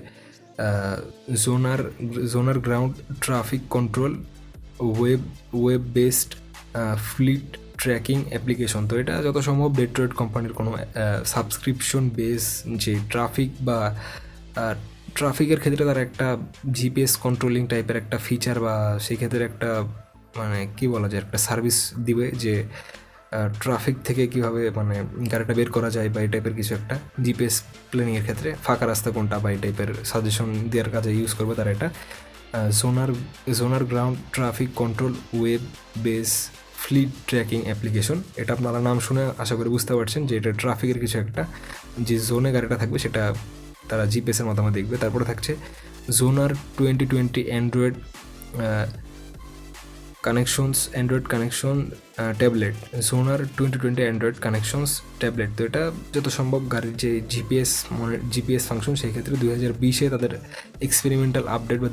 Zonar ground traffic control, web based fleet tracking application. তো এটা যত সম্ভব ডেট্রয়েড কোম্পানির কোনো সাবস্ক্রিপশন বেস যে ট্রাফিকের ক্ষেত্রে তারা একটা জিপিএস কন্ট্রোলিং টাইপের একটা ফিচার বা সেই ক্ষেত্রে একটা মানে কী বলা যায় একটা সার্ভিস দিবে, যে ট্রাফিক থেকে কীভাবে মানে গাড়িটা বের করা যায় বা এই টাইপের কিছু একটা জিপিএস প্ল্যানিংয়ের ক্ষেত্রে ফাঁকা রাস্তা কোনটা বা এই টাইপের সাজেশন দেওয়ার কাজে ইউজ করবে তারা এটা। Zonar ground traffic control web base fleet tracking application. এটা আপনারা নাম শুনে আশা করি বুঝতে পারছেন যে এটা ট্রাফিকের কিছু একটা, যে জোনে গাড়িটা থাকবে সেটা তারা জিপিএসের মাধ্যমে দেখবে। তারপরে থাকছে Zonar 2020 Android connection tablet, Zonar 2020 Android connections tablet. তো এটা যত সম্ভব গাড়ির যে জিপিএস ফাংশন সেই ক্ষেত্রে 2020-এ তাদের এক্সপেরিমেন্টাল আপডেট বা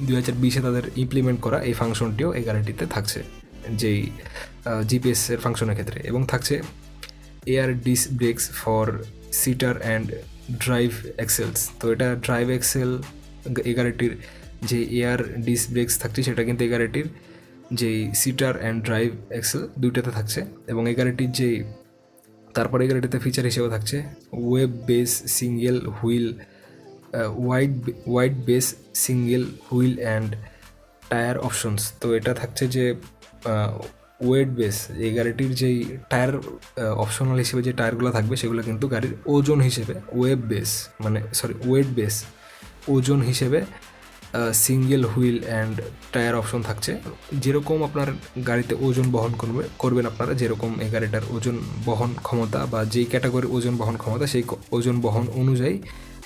2020-এ তাদের ইমপ্লিমেন্ট করা এই ফাংশনটিও এই গাড়িটিতে থাকছে যেই জিপিএসের ফাংশনের ক্ষেত্রে। এবং থাকছে air disc brakes for steer and drive axles. তো এটা ড্রাইভ এক্সেল এই গাড়িটির যে এয়ার ডিস্ক ব্রেকস থাকছে সেটা কিন্তু এই গাড়িটির যেই সিটার অ্যান্ড ড্রাইভ এক্সেল দুইটাতে থাকছে। এবং এই গাড়িটির যেই তারপরে এই গাড়িটিতে ফিচার হিসেবে থাকছে web base single wheel wide base single wheel and tyre options. তো এটা থাকছে যে ওয়েট বেস, এই গাড়িটির যেই টায়ার অপশনাল হিসেবে যে টায়ারগুলো থাকবে সেগুলো কিন্তু গাড়ির ওজন হিসেবে ওয়েট বেস ওজন হিসেবে single wheel and tyre option থাকছে। যেরকম আপনার গাড়িতে ওজন বহন করবেন আপনারা, যেরকম এই গাড়িটার ওজন বহন ক্ষমতা বা যেই ক্যাটাগরির ওজন বহন ক্ষমতা সেই ওজন বহন অনুযায়ী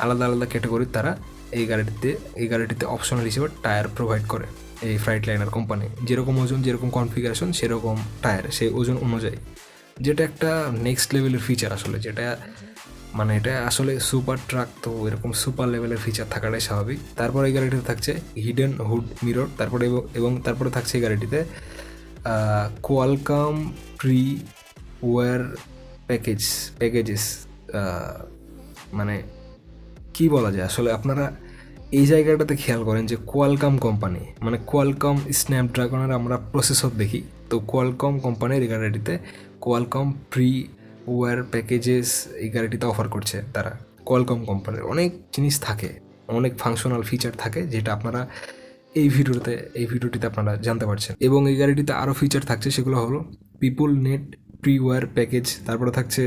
আলাদা আলাদা ক্যাটাগরির তারা এই গাড়িটিতে অপশনাল হিসেবে টায়ার প্রোভাইড করে এই ফ্রাইটলাইনার কোম্পানি। যেরকম ওজন যেরকম কনফিগারেশন সেরকম টায়ার সেই ওজন অনুযায়ী, যেটা একটা নেক্সট লেভেলের ফিচার আসলে, যেটা মানে এটা আসলে সুপার ট্রাক, তো এরকম সুপার লেভেলের ফিচার থাকাটাই স্বাভাবিক। তারপরে এই গাড়িটিতে থাকছে হিডেন হুড মিরর। তারপরে থাকছে এই গাড়িটিতে কোয়ালকাম প্রি ওয়্যার প্যাকেজেস। মানে কি বলা যায় আসলে, আপনারা এই জায়গাটাতে খেয়াল করেন যে কোয়ালকাম কোম্পানি মানে কোয়ালকাম স্ন্যাপড্রাগনের আমরা প্রসেসর দেখি, তো কোয়ালকাম কোম্পানির এই গাড়িটিতে কোয়ালকাম প্রি ওয়্যার প্যাকেজেস এই গাড়িটিতে অফার করছে তারা। কোয়ালকাম কোম্পানির অনেক জিনিস থাকে, অনেক ফাংশনাল ফিচার থাকে যেটা আপনারা এই ভিডিওটিতে আপনারা জানতে পারছেন। এবং এই গাড়িটিতে আরও ফিচার থাকছে, সেগুলো হলো পিপুল নেট প্রি ওয়্যার প্যাকেজ। তারপরে থাকছে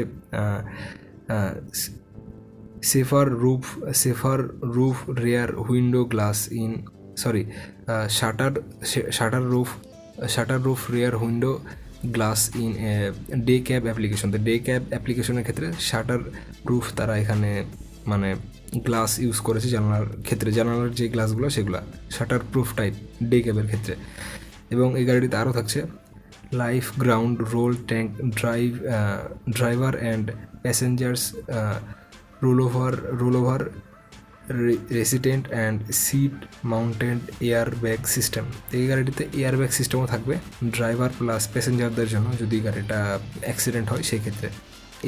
safer roof rear window glass in sorry shutter roof rear window glass in day cab application. তো ডে ক্যাব অ্যাপ্লিকেশনের ক্ষেত্রে শাটার রুফ তারা এখানে মানে গ্লাস ইউজ করেছে জানালার ক্ষেত্রে, জানালার যে গ্লাসগুলো সেগুলো শাটার প্রুফ টাইপ ডে ক্যাবের ক্ষেত্রে। এবং এই গাড়িটিতে আরও থাকছে life ground roll tank driver and passengers roll over resident and seat mounted air bag system. এই গাড়িটিতে এয়ার ব্যাগ সিস্টেমও থাকবে ড্রাইভার প্লাস প্যাসেঞ্জারদের জন্য যদি গাড়িটা অ্যাক্সিডেন্ট হয় সেই ক্ষেত্রে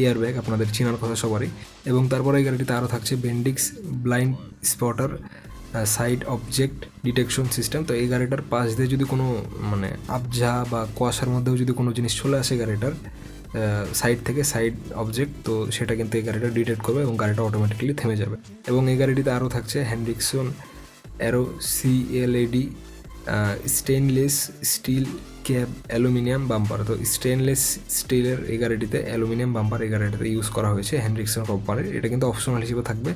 এয়ার ব্যাগ আপনাদের চেনার কথা সবারই। এবং তারপরে এই গাড়িটিতে আরও থাকছে Bendix blind spotter side object detection system. তো এই গাড়িটার পাশ দিয়ে যদি কোনো মানে আবঝা বা কুয়াশার মধ্যেও যদি কোনো জিনিস চলে আসে গাড়িটার সাইড থেকে সাইড অবজেক্ট, তো সেটা কিন্তু এই গাড়িটা ডিটেক্ট করবে এবং গাড়িটা অটোমেটিক্যালি থেমে যাবে। এবং এই গাড়িটিতে আরও থাকছে Hendrickson aero CLAD stainless steel cab aluminium bumper. তো স্টেনলেস স্টিলের এই গাড়িটিতে অ্যালুমিনিয়াম বাম্পার এই গাড়িটিতে ইউজ করা হয়েছে হ্যান্ড্রিকসন কোম্পানির। এটা কিন্তু অপশনাল হিসেবে থাকবে।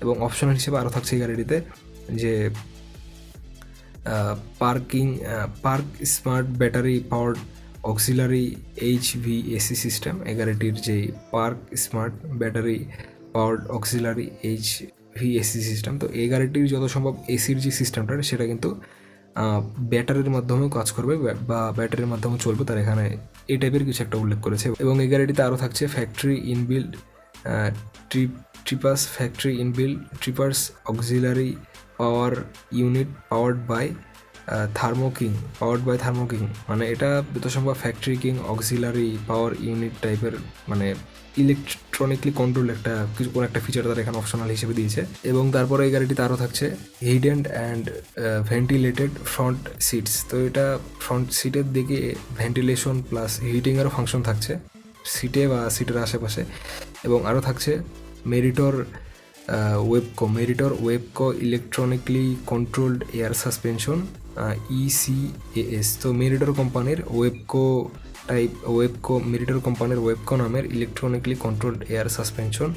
এবং অপশনাল হিসেবে আরও থাকছে এই গাড়িটিতে যে park smart battery powered auxiliary HVAC system. এই গাড়িটির যে park smart battery powered auxiliary HVAC system. তো এই গাড়িটির যত সম্ভব এসির যে সিস্টেমটা সেটা কিন্তু ব্যাটারির মাধ্যমেও কাজ করবে বা ব্যাটারির মাধ্যমে চলবে, তার এখানে এই টাইপের কিছু একটা উল্লেখ করেছে। এবং এই গাড়িটিতে আরও থাকছে factory inbuilt TriPac auxiliary power unit powered by Thermo King মানে এটা যত সম্ভব factory king auxiliary power unit টাইপের মানে ইলেকট্রনিকলি কন্ট্রোল কোনো একটা ফিচার তারা এখানে অপশনাল হিসেবে দিয়েছে। এবং তারপরে এই গাড়িটিতে আরও থাকছে heated and ventilated front seats. তো এটা ফ্রন্ট সিটের দিকে ভেন্টিলেশন প্লাস হিটিংয়েরও ফাংশন থাকছে সিটে বা সিটের আশেপাশে। এবং আরও থাকছে মেরিটর ওয়েবকো ইলেকট্রনিকলি কন্ট্রোলড এয়ার সাসপেনশন ECAS। তো মেরিটর কোম্পানির ওয়েবকো নামের ইলেকট্রনিকলি কন্ট্রোলড এয়ার সাসপেনশন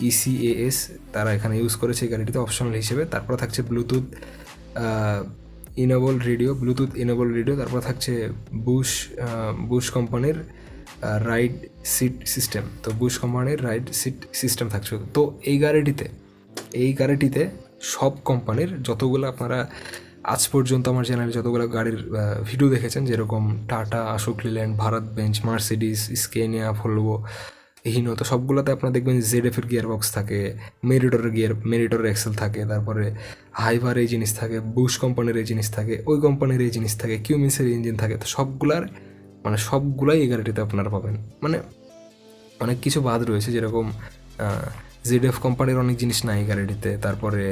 ECAS তারা এখানে ইউজ করেছে এই গাড়িটিতে অপশনাল হিসেবে। তারপর থাকছে ব্লুটুথ ইনেবল রেডিও। তারপর থাকছে বুশ কোম্পানির রাইড সিট সিস্টেম। তো বুশ কোম্পানির রাইড সিট সিস্টেম থাকছে। তো এই গাড়িটিতে সব কোম্পানির যতগুলো আপনারা আজ পর্যন্ত আমার চ্যানেলে যতগুলো গাড়ির ভিডিও দেখেছেন, যেরকম Tata, Ashok Leyland, Bharat Benz, Mercedes, Scania, Volvo, Hino, তো সবগুলোতে আপনারা দেখবেন ZF এর গিয়ার বক্স থাকে, মেরিটরের এক্সেল থাকে, তারপরে হাইভার এই জিনিস থাকে, বুশ কোম্পানির এই জিনিস থাকে, ওই কোম্পানির এই জিনিস থাকে, কিউমিন্সের ইঞ্জিন থাকে। তো সবগুলাই এই গাড়িটিতে আপনারা পাবেন। মানে অনেক কিছু বাদ রয়েছে, যেরকম ZF কোম্পানির অনেক জিনিস নাই এই গাড়িটিতে, তারপরে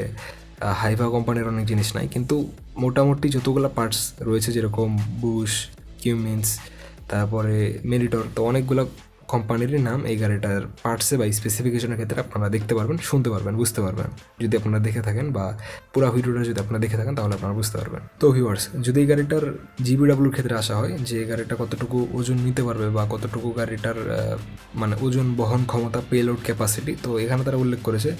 হাইভা কোম্পানির অনেক জিনিস নাই, কিন্তু মোটামুটি যতগুলো পার্টস রয়েছে যেরকম বুশ, কিউমিন্স, তারপরে মেরিটর, তো অনেকগুলো কোম্পানিরই নাম এই গাড়িটার পার্টসে বা স্পেসিফিকেশনের ক্ষেত্রে আপনারা দেখতে পারবেন, শুনতে পারবেন, বুঝতে পারবেন যদি আপনারা দেখে থাকেন, বা পুরো ভিডিওটা যদি আপনারা দেখে থাকেন তাহলে আপনারা বুঝতে পারবেন। তো ভিউয়ার্স, যদি এই গাড়িটার জিবিডাব্লিউর ক্ষেত্রে আসা হয় যে এই গাড়িটা কতটুকু ওজন নিতে পারবে বা কতটুকু গাড়িটার মানে ওজন বহন ক্ষমতা, পেলোড ক্যাপাসিটি, তো এখানে তারা উল্লেখ করেছে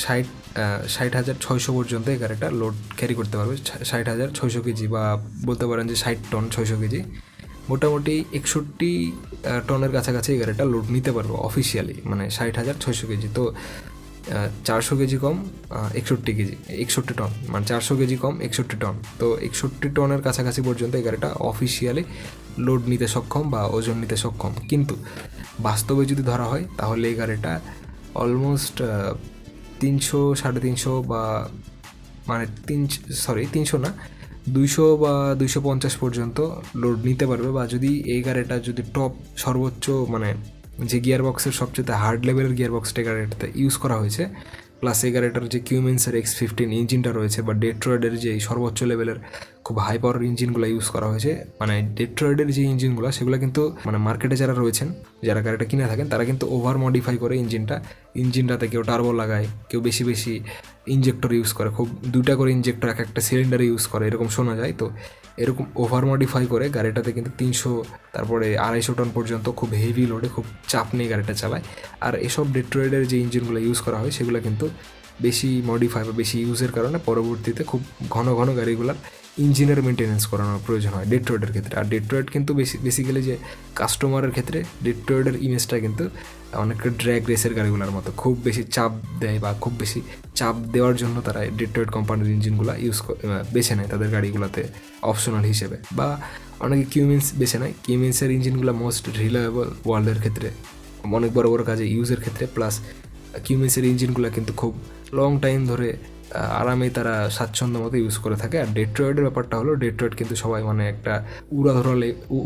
60,600 পর্যন্ত এই গাড়িটা লোড ক্যারি করতে পারবে। 60,600 কেজি বা বলতে পারেন যে 60 টন, 600 কেজি, মোটামুটি 61 টনের কাছাকাছি এই গাড়িটা লোড নিতে পারবে অফিসিয়ালি, মানে 60,600 কেজি। তো 400 কেজি কম 61 টন, মানে 400 কেজি কম 61 টন। তো 61 টনের কাছাকাছি পর্যন্ত এই গাড়িটা অফিসিয়ালি লোড নিতে সক্ষম বা ওজন নিতে সক্ষম। কিন্তু বাস্তবে যদি ধরা হয় তাহলে এই গাড়িটা অলমোস্ট 300, 350 বা মানে 300 না, 200 বা 250 পর্যন্ত লোড নিতে পারবে। বা যদি এই গাড়িটা যদি টপ সর্বোচ্চ মানে যে গিয়ারবক্সের সবচেয়ে হার্ড লেভেলের গিয়ারবক্সটা এই গাড়িটাতে ইউজ করা হয়েছে, প্লাস এই গাড়িটার যে কিউমেন্সের X15 ইঞ্জিনটা রয়েছে বা ডেট্রয়েডের যে সর্বোচ্চ লেভেলের খুব হাই পাওয়ার ইঞ্জিনগুলো ইউজ করা হয়েছে, মানে ডেট্রয়েডের যে ইঞ্জিনগুলো সেগুলো কিন্তু মানে মার্কেটে যারা রয়েছেন, যারা গাড়িটা কিনে থাকেন, তারা কিন্তু ওভার মডিফাই করে ইঞ্জিনটাতে কেউ টার্বো লাগায়, কেউ বেশি ইঞ্জেক্টর ইউজ করে, খুব 2টা করে ইঞ্জেক্টর এক একটা সিলিন্ডারে ইউজ করে, এরকম শোনা যায়। তো এরকম ওভার মডিফাই করে গাড়িটাতে কিন্তু 300 তারপরে 250 টন পর্যন্ত খুব হেভি লোডে খুব চাপ নিয়ে গাড়িটা চালায়। আর এসব ডেট্রয়েডের যে ইঞ্জিনগুলো ইউজ করা হয় সেগুলো কিন্তু বেশি মডিফাই বা বেশি ইউজের কারণে পরবর্তীতে খুব ঘন ঘন গাড়িগুলোর ইঞ্জিনের মেনটেন্যান্স করানোর প্রয়োজন হয় ডেট্রয়েডের ক্ষেত্রে। আর ডেট্রয়েড কিন্তু বেসিক্যালি যে কাস্টমারের ক্ষেত্রে ডেট্রয়েডের ইমেজটা কিন্তু অনেকটা ড্র্যাগ রেসের গাড়িগুলোর মতো খুব বেশি চাপ দেয় বা খুব বেশি চাপ দেওয়ার জন্য তারা ডেট্রয়েড কোম্পানির ইঞ্জিনগুলো বেছে নেয় তাদের গাড়িগুলোতে অপশনাল হিসেবে। বা অনেকে কিউমিন্স বেছে নেয়। কিউমিন্সের ইঞ্জিনগুলো মোস্ট রিলায়েবল ওয়ার্ল্ডের ক্ষেত্রে অনেক বড় বড় কাজে ইউজের ক্ষেত্রে। প্লাস কিউমিন্সের ইঞ্জিনগুলো কিন্তু খুব লং টাইম ধরে আরামেই তারা স্বাচ্ছন্দ্য মতো ইউজ করে থাকে। আর ডেট্রয়েডের ব্যাপারটা হলো ডেট্রয়েড কিন্তু সবাই মানে একটা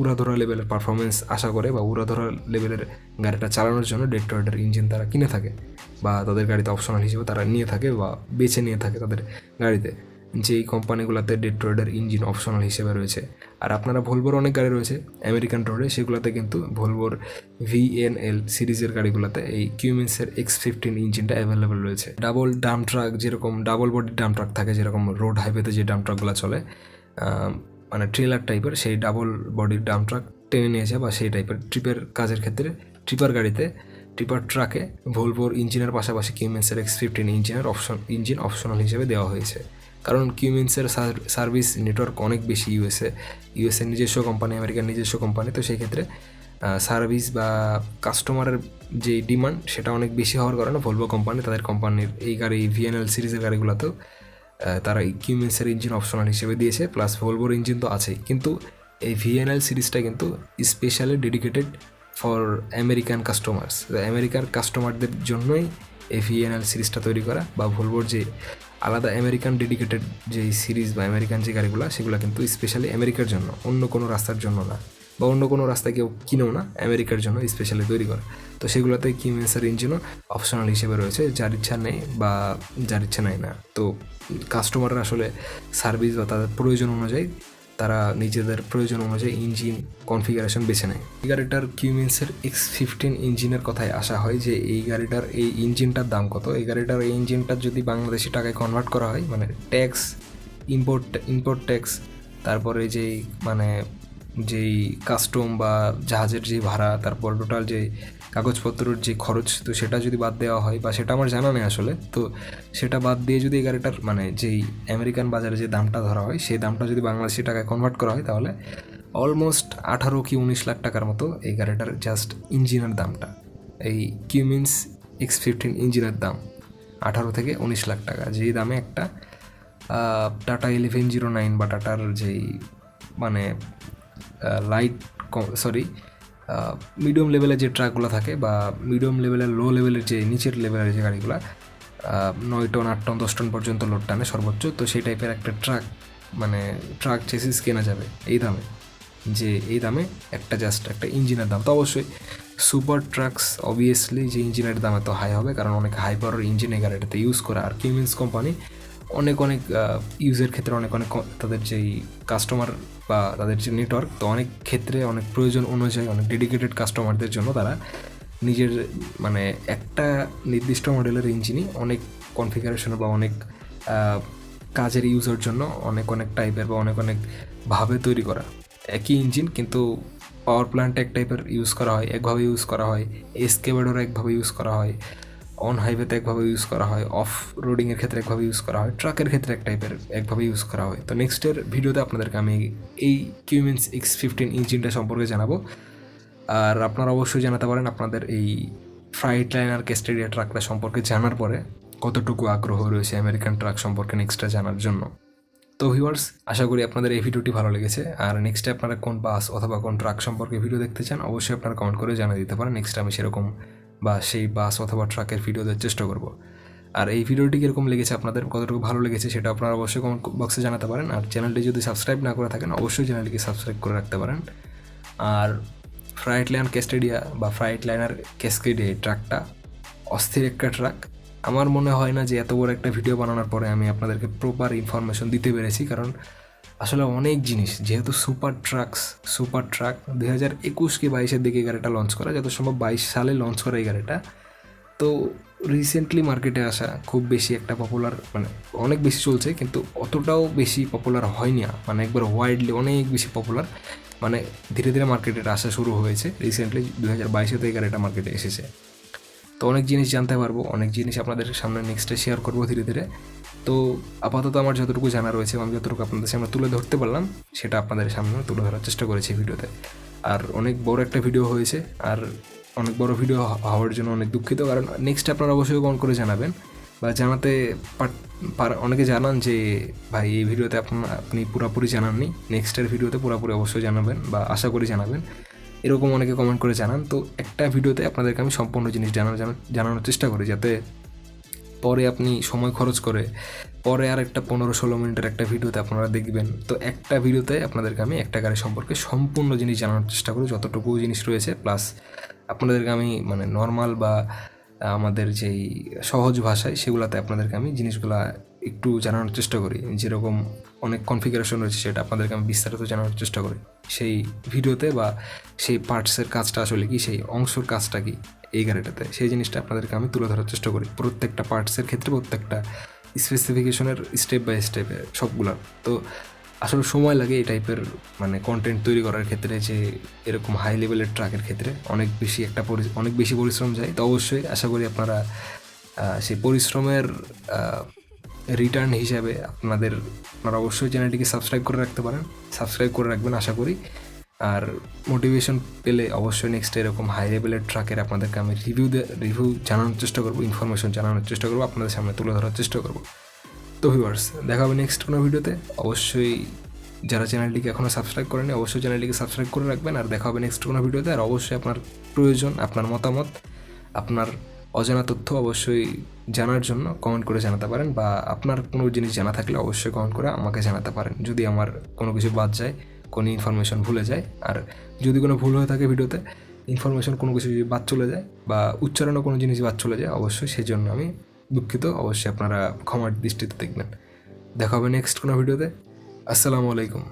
উড়াধরা লেভেলের পারফরমেন্স আশা করে বা উড়াধরা লেভেলের গাড়িটা চালানোর জন্য ডেট্রয়েডের ইঞ্জিন তারা কিনে থাকে বা তাদের গাড়িতে অপশনাল হিসেবে তারা নিয়ে থাকে বা বেছে নিয়ে থাকে তাদের গাড়িতে, যেই কোম্পানিগুলোতে ডেট্রয়েডের ইঞ্জিন অপশনাল হিসেবে রয়েছে। আর আপনারা ভলভোর অনেক গাড়ি রয়েছে আমেরিকান রোডে, সেগুলোতে কিন্তু ভলভোর VNL সিরিজের গাড়িগুলোতে এই কিউমিন্সের X15 ইঞ্জিনটা অ্যাভেলেবেল রয়েছে। ডাবল ডাম্প ট্রাক, যেরকম ডাবল বডির ডাম্প ট্রাক থাকে, যেরকম রোড হাইওয়েতে যে ডাম্প ট্রাকগুলো চলে মানে ট্রেলার টাইপের, সেই ডাবল বডির ডাম্প ট্রাক টেনে নিয়ে যায় বা সেই টাইপের ট্রিপের কাজের ক্ষেত্রে ট্রিপার গাড়িতে ট্রিপার ট্রাকে ভলভোর ইঞ্জিনের পাশাপাশি কিউমিন্সের X15 ইঞ্জিন অপশনাল হিসেবে দেওয়া হয়েছে। কারণ কিউমিন্সের সার্ভিস নেটওয়ার্ক অনেক বেশি ইউএসের নিজস্ব কোম্পানি, আমেরিকার নিজস্ব কোম্পানি, তো সেই ক্ষেত্রে সার্ভিস বা কাস্টমারের যে ডিমান্ড সেটা অনেক বেশি হওয়ার কারণে ভলভো কোম্পানি তাদের কোম্পানির এই গাড়ি VNL সিরিজের গাড়িগুলোতেও তারা এই কিউমিন্সের ইঞ্জিন অপশনাল হিসেবে দিয়েছে। প্লাস ভলভোর ইঞ্জিন তো আছেই, কিন্তু এই VNL সিরিজটা কিন্তু specially dedicated for American customers, আমেরিকার কাস্টমারদের জন্যই এই VNL সিরিজটা তৈরি করা। বা ভলভোর যে আলাদা আমেরিকান ডেডিকেটেড যে সিরিজ বা আমেরিকান যে গাড়িগুলো সেগুলো কিন্তু স্পেশালি আমেরিকার জন্য, অন্য কোনো রাস্তার জন্য না বা অন্য কোনো রাস্তায় কেউ কিনেও না, আমেরিকার জন্য স্পেশালি তৈরি করা। তো সেগুলোতে কিউমিন্সের ইঞ্জিনও অপশনাল হিসেবে রয়েছে, যার ইচ্ছা নেই বা যার ইচ্ছা নেই না। তো কাস্টমাররা আসলে সার্ভিস বা তাদের প্রয়োজন অনুযায়ী তারা নিজেদের প্রয়োজন অনুযায়ী ইঞ্জিন কনফিগারেশন বেছে নেয়। এই গাড়িটার কিউমিন্সের X15 ইঞ্জিনের কথায় আসা হয় যে এই গাড়িটার এই ইঞ্জিনটার দাম কত। এই গাড়িটার এই ইঞ্জিনটা যদি বাংলাদেশি টাকায় কনভার্ট করা হয়, মানে ট্যাক্স, ইম্পোর্ট ট্যাক্স, তারপরে যেই মানে যেই কাস্টম বা জাহাজের যে ভাড়া, তারপর টোটাল যে কাগজপত্রের যে খরচ, তো সেটা যদি বাদ দেওয়া হয় বা সেটা আমার জানা নেই আসলে, তো সেটা বাদ দিয়ে যদি এই গাড়িটার মানে যেই আমেরিকান বাজারে যে দামটা ধরা হয় সেই দামটা যদি বাংলাদেশি টাকায় কনভার্ট করা হয় তাহলে অলমোস্ট 18 কি 19 লাখ টাকার মতো এই গাড়িটার জাস্ট ইঞ্জিনের দামটা। এই কিউমিন্স X15 ইঞ্জিনের দাম 18 থেকে 19 লাখ টাকা, যেই দামে একটা টাটা 1109 বা টাটার যেই মানে মিডিয়াম লেভেলের যে ট্রাকগুলো থাকে বা মিডিয়াম লেভেলের লো লেভেলের যে নিচের লেভেলের যে গাড়িগুলো 9 টন 8 টন 10 টন পর্যন্ত লোড টানে সর্বোচ্চ, তো সেই টাইপের একটা ট্রাক চেসিস কেনা যাবে এই দামে একটা ইঞ্জিনের দাম। তো অবশ্যই সুপার ট্রাকস অবভিয়াসলি যে ইঞ্জিনের দাম এত হাই হবে, কারণ অনেক হাই পাওয়ার ইঞ্জিন এই গাড়িটাতে ইউজ করা। আর কিউমিন্স কোম্পানি অনেক ইউজের ক্ষেত্রে অনেক তাদের যেই কাস্টমার বা তাদের যে নেটওয়ার্ক, তো অনেক ক্ষেত্রে অনেক প্রয়োজন অনুযায়ী অনেক ডেডিকেটেড কাস্টমারদের জন্য তারা নিজের মানে একটা নির্দিষ্ট মডেলের ইঞ্জিনই অনেক কনফিগারেশন বা অনেক কাজের ইউজের জন্য অনেক টাইপের বা অনেক ভাবে তৈরি করা। একই ইঞ্জিন কিন্তু পাওয়ার প্ল্যান্ট এক টাইপের ইউজ করা হয়, একভাবে ইউজ করা হয়, এসকেভেডর একভাবে ইউজ করা হয়, অন হাইওয়েতে একভাবে ইউজ করা হয়, অফ রোডিংয়ের ক্ষেত্রে একভাবে ইউজ করা হয়, ট্রাকের ক্ষেত্রে একভাবে ইউজ করা হয়। তো নেক্সটের ভিডিওতে আপনাদেরকে আমি এই কিউমিন্স X15 ইঞ্জিনটা সম্পর্কে জানাবো। আর আপনারা অবশ্যই জানাতে পারেন আপনাদের এই ফ্রাইটলাইনার ক্যাস্কেডিয়া ট্রাকটা সম্পর্কে জানার পরে কতটুকু আগ্রহ রয়েছে আমেরিকান ট্রাক সম্পর্কে নেক্সটটা জানার জন্য। তো ভিউয়ার্স, আশা করি আপনাদের এই ভিডিওটি ভালো লেগেছে। আর নেক্সটে আপনারা কোন বাস অথবা কোন ট্রাক সম্পর্কে ভিডিও দেখতে চান অবশ্যই আপনারা কমেন্ট করে জানিয়ে দিতে পারেন। নেক্সট আমি সেরকম বা সেই বাস অথবা ট্রাকের ভিডিও দেওয়ার চেষ্টা করব। আর এই ভিডিওটি কীরকম লেগেছে, আপনাদের কতটুকু ভালো লেগেছে সেটা আপনারা অবশ্যই কমেন্ট বক্সে জানাতে পারেন। আর চ্যানেলটি যদি সাবস্ক্রাইব না করে থাকেন অবশ্যই চ্যানেলটিকে সাবস্ক্রাইব করে রাখতে পারেন। আর ফ্রাইটলাইনার ক্যাসকেডিয়া ট্রাকটা অস্থির একটা ট্রাক। আমার মনে হয় না যে এত বড় একটা ভিডিও বানানোর পরে আমি আপনাদেরকে প্রপার ইনফরমেশন দিতে পেরেছি, কারণ আসলে অনেক জিনিস, যেহেতু সুপার ট্রাক 2021 কি 22-এর দিকে গাড়িটা লঞ্চ করা, যত সম্ভব 22 সালে লঞ্চ করা এই গাড়িটা। তো রিসেন্টলি মার্কেটে আসা, খুব বেশি একটা পপুলার, মানে অনেক বেশি চলছে কিন্তু অতটাও বেশি পপুলার হয়নি, মানে একবার ওয়াইডলি অনেক বেশি পপুলার, মানে ধীরে ধীরে মার্কেটে আসা শুরু হয়েছে। রিসেন্টলি 2022 থেকে এটা মার্কেটে এসেছে। তো অনেক জিনিস জানতে পারবো, অনেক জিনিস আপনাদের সামনে নেক্সটে শেয়ার করবো ধীরে ধীরে। তো আপাতত আমার যতটুকু জানা রয়েছে, আমি যতটুকু আপনাদের সামনে তুলে ধরতে পারলাম সেটা আপনাদের সামনে তুলে ধরার চেষ্টা করেছি ভিডিওতে। আর অনেক বড় একটা ভিডিও হয়েছে, আর অনেক বড় ভিডিও হওয়ার জন্য অনেক দুঃখিত, কারণ নেক্সট আপনারা অবশ্যই কমেন্ট করে জানাবেন বা জানাতে অনেকে জানান যে ভাই এই ভিডিওতে আপনি পুরোপুরি জানাননি, নেক্সটের ভিডিওতে পুরোপুরি অবশ্যই জানাবেন বা আশা করি জানাবেন, এরকম অনেকে কমেন্ট করে জানান। তো একটা ভিডিওতে আপনাদেরকে আমি সম্পূর্ণ জিনিস জানানোর চেষ্টা করি, যাতে পরে আপনি সময় খরচ করে পরে আর একটা 15-16 মিনিটের একটা ভিডিওতে আপনারা দেখবেন। তো একটা ভিডিওতে আপনাদেরকে আমি একটা গাড়ি সম্পর্কে সম্পূর্ণ জিনিস জানানোর চেষ্টা করি, যতটুকু জিনিস রয়েছে, প্লাস আপনাদেরকে আমি মানে নর্মাল বা আমাদের যেই সহজ ভাষায় সেগুলোতে আপনাদেরকে আমি জিনিসগুলা একটু জানানোর চেষ্টা করি। যেরকম অনেক কনফিগারেশন রয়েছে সেটা আপনাদেরকে আমি বিস্তারিত জানানোর চেষ্টা করি সেই ভিডিওতে, বা সেই পার্টসের কাজটা আসলে কি, সেই অংশের কাজটা কি এই গাড়িটাতে, সেই জিনিসটা আপনাদেরকে আমি তুলে ধরার চেষ্টা করি প্রত্যেকটা পার্টসের ক্ষেত্রে, প্রত্যেকটা স্পেসিফিকেশনের স্টেপ বাই স্টেপে সবগুলো। তো আসলে সময় লাগে এই টাইপের মানে কন্টেন্ট তৈরি করার ক্ষেত্রে, যে এরকম হাই লেভেলের ট্রাকের ক্ষেত্রে অনেক বেশি পরিশ্রম যায়। তো অবশ্যই আশা করি আপনারা সেই পরিশ্রমের রিটার্ন হিসাবে আপনারা অবশ্যই চ্যানেলটিকে সাবস্ক্রাইব করে রাখতে পারেন, সাবস্ক্রাইব করে রাখবেন আশা করি। আর মোটিভেশন পেলে অবশ্যই নেক্সট এরকম হাই লেভেলের ট্রাকের আপনাদেরকে আমি রিভিউ জানানোর চেষ্টা করবো, ইনফরমেশন জানানোর চেষ্টা করবো, আপনাদের সামনে তুলে ধরার চেষ্টা করবো। তো ভিউয়ার্স, দেখা হবে নেক্সট কোনো ভিডিওতে। অবশ্যই যারা চ্যানেলটিকে এখনও সাবস্ক্রাইব করেনি অবশ্যই চ্যানেলটিকে সাবস্ক্রাইব করে রাখবেন। আর দেখা হবে নেক্সট কোনো ভিডিওতে। আর অবশ্যই আপনার প্রয়োজন, আপনার মতামত, আপনার অজানা তথ্য অবশ্যই জানার জন্য কমেন্ট করে জানাতে পারেন, বা আপনার কোনো জিনিস জানা থাকলে অবশ্যই কমেন্ট করে আমাকে জানাতে পারেন, যদি আমার কোনো কিছু বাদ যায়, কোনো ইনফরমেশন ভুলে যায়। আর যদি কোনো ভুল হয়ে থাকে ভিডিওতে, ইনফরমেশন কোনো কিছু যদি বাদ চলে যায় বা উচ্চারণও কোনো জিনিস বাদ চলে যায়, অবশ্যই সেই জন্য আমি দুঃখিত। অবশ্যই আপনারা ক্ষমার দৃষ্টিতে দেখবেন। দেখা হবে নেক্সট কোনো ভিডিওতে। আসসালামু আলাইকুম।